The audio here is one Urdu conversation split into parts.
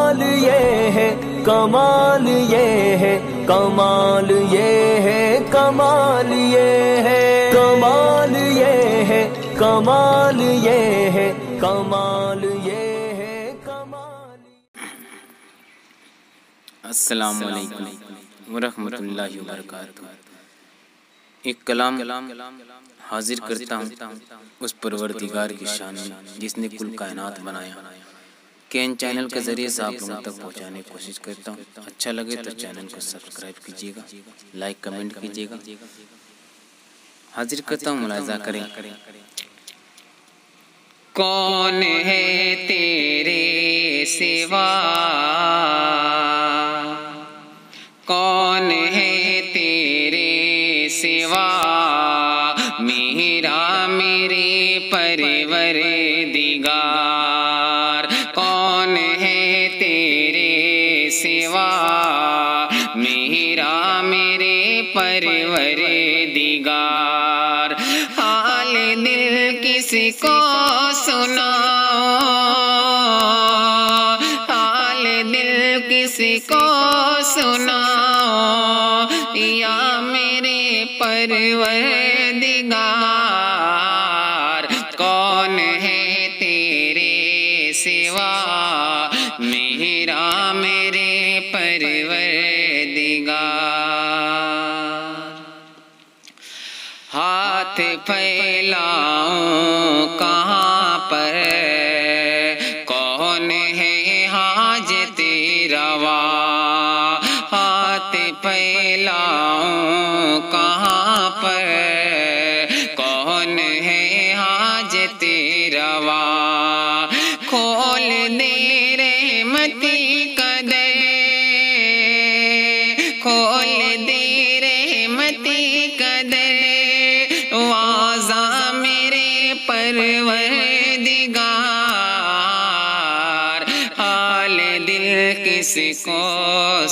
کمال یہ ہے، کمال یہ ہے، کمال یہ ہے، کمال یہ ہے، کمال یہ ہے، کمال یہ ہے، کمال یہ ہے، کمال۔ السلام علیکم ورحمۃ اللہ وبرکاتہ۔ ایک کلام حاضر کرتا ہوں اس پروردگار کی شان میں جس نے کل کائنات بنایا، کہ ان چینل کے ذریعے سے آپ لوگوں تک پہنچانے کی کوشش کرتا ہوں۔ اچھا لگے تو چینل کو سبسکرائب کیجیے گا، لائک کمنٹ کیجیے گا۔ حاضر کرتا ہوں، ملاحظہ کریں۔ کون ہے تیرے سوا، کون ہے تیرے سوا، میرا میرے پروردگار، کون ہے تیرے سوا، میرا میرے پروردگار۔ حال دل کسی کو سناؤ، حال دل کسی کو سناؤ، یا میرے پروردگار، کون ہے تیرے سوا، میرا میرے پروردگار۔ ہاتھ پھیلاؤں کہاں پر، کون ہے حاجت روا، ہاتھ پھیلاؤں کہاں پر، کون ہے حاجت روا، کھول دے رحمتی کا در، کھول دے رحمتی کا در، واضح میرے پروردگار۔ حال دل کس کو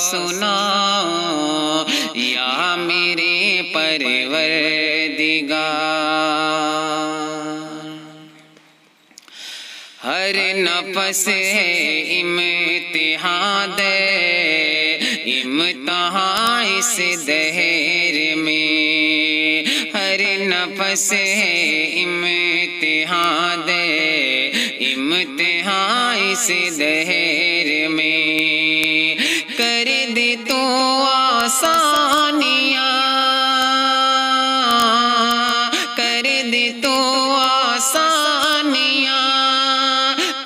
سناؤں، یا میرے پروردگار۔ ہر نفس ہے امتحان دے، امتحان اس دہر میں، ہر نفس ہے امتحان دے، امتحان اس دہر میں، کر دے تو آسانیاں، کر دے تو آسانیاں،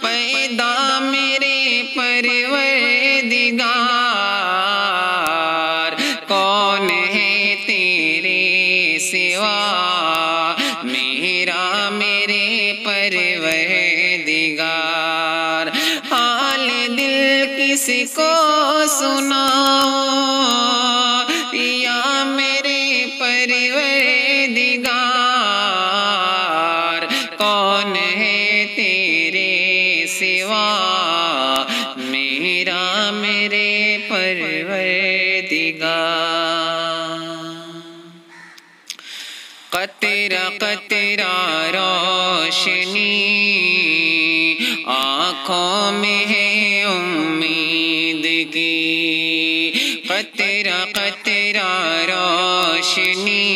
پیدا میرے پروردگار، کون ہے تیرے سوا، میرا میرے پروردگار۔ حال دل کس کو سناؤں، یا میرے پروردگار، کون ہے تیرے سوا، میرا میرے پروردگار۔ قطرہ قطرہ روشنی آنکھوں میں ہے امید کی، قطرہ قطرہ روشنی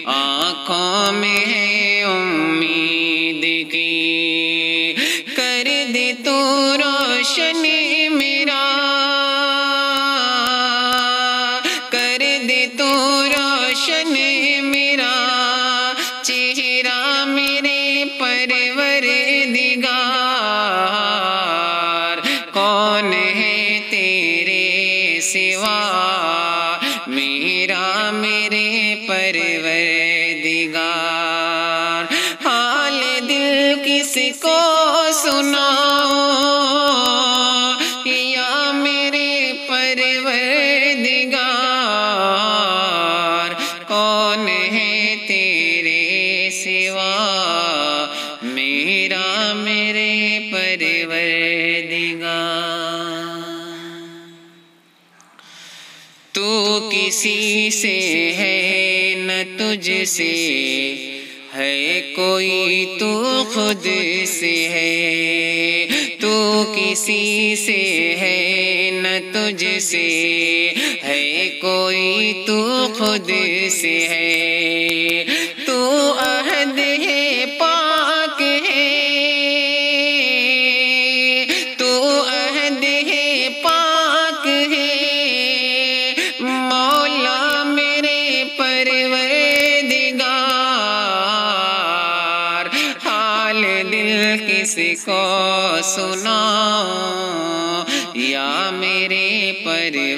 آنکھوں میں ہے امید کی، کر دے تو روشنی میرا، کر دے تو روشنی میرا، چہرہ میرے پروردگار، کون ہے تیرے سوا، میرا میرے پروردگار۔ حال دل کس کو سناؤں، یا میرے پروردگار، کون ہے تیرے سوا، میرا میرے پروردگار۔ تو کسی سے ہے نہ تجھ سے ہے کوئی، تو خود سے ہے، تو کسی سے ہے نہ تجھ سے ہے کوئی، تو خود سے ہے، تو عہد ہے پاک ہے، تو عہد ہے پاک ہے، مولا میرے پروردگار، حال دل کسی کو سناؤں یا میرے پروردگار،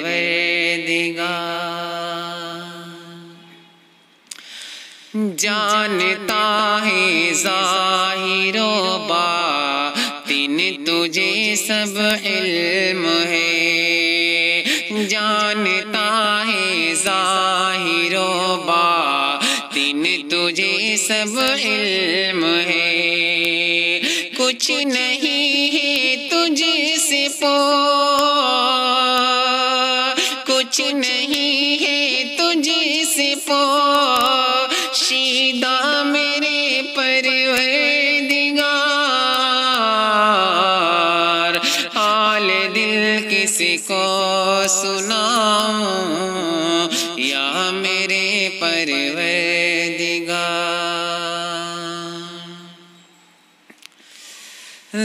جانتا ہے ظاہر و باطن تجھے سب علم ہے، جانتا ہے ظاہر و باطن تجھے سب علم ہے، کچھ نہیں ہے تجھ سے کچھ نہیں ہے تجھ سے پوشیدہ میرے پروردگار، حال دل کسی کو سناؤں یا میرے پروردگار،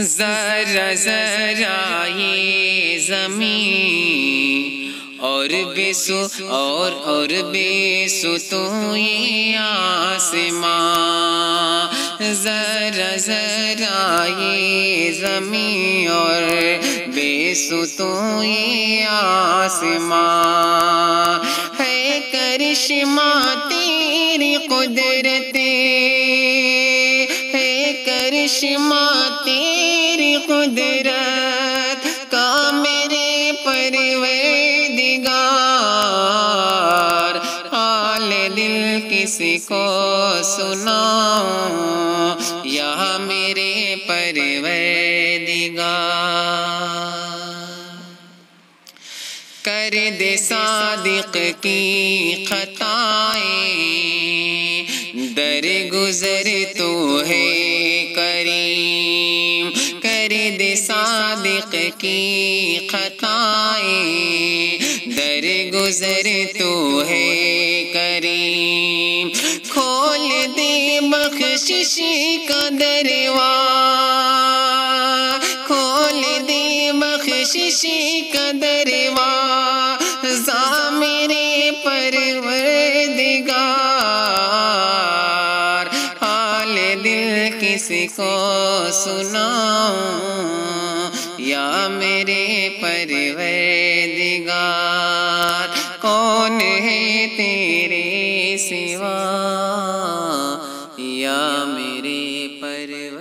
ذرا ذرا یہ زمین اور بے ستون یہ آسمان، ذرا ذرا یہ زمین اور بے ستون یہ آسمان، ہے کرشمہ تیری قدرت، ہے کرشمہ تیری قدرت کا میرے پروردگار، حال دل کسی کو سناؤں یا میرے پروردگار، کر دے صادق کی خطائیں، درگزر تو ہے کریم، کر دے صادق کی خطائیں، درگزر تو ہے کریم، کھول دے بخشش کا دروازہ، کھول دے بخشش کا دروازہ میرے پروردگار، حال دل کسی کو سناؤں یا میرے پروردگار، کون ہے تیرے سوا یا میرے پروردگار۔